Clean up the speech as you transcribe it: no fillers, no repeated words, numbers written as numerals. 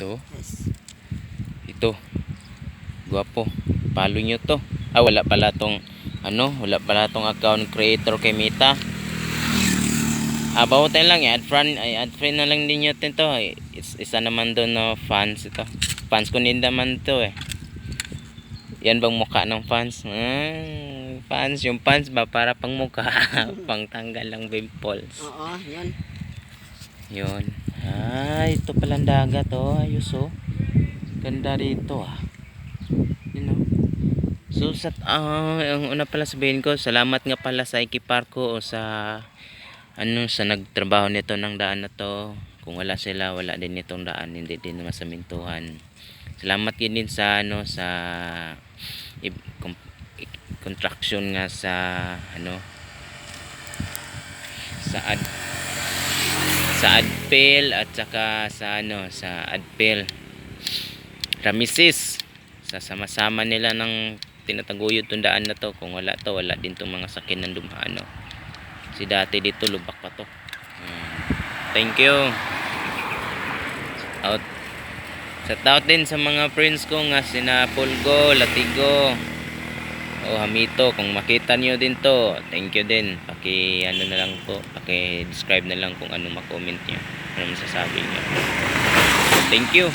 Ito. Yes. Ito. Guwapo. Follow nyo to. Wala pala tong wala pala tong account creator kay Mita. Bawatin lang add friend na lang din natin to. Isa naman doon na fans ito. Fans ko din naman to eh. Yan bang mukha ng fans? Fans, yung fans ba para pang mukha, pang tanggal lang pimples. Oo, yan. Yun. Ito palang dagat oh. Ayos oh. Ganda dito ah. You know. So ang una pala sabihin ko, salamat nga pala sa Ekiparko o sa sa nagtrabaho nito ng daan na to. Kung wala sila, wala din itong daan, hindi din masamintuhan. Salamat din sa sa contraction nga sa sa Adpel at saka sa sa Adpel Ramisis, sa sama-sama nila ng tinataguyod tong daan na to. Kung wala to, wala din tong mga sakin ng dumaan si dati dito lubak pa to. Thank you. Shout out din sa mga friends ko nga sina Pulgo, Latigo o Hamito. Kung makita niyo din to, thank you din. Paki na lang po, paki describe na lang kung ano ma-comment niyo, ano masasabi niyo. Thank you.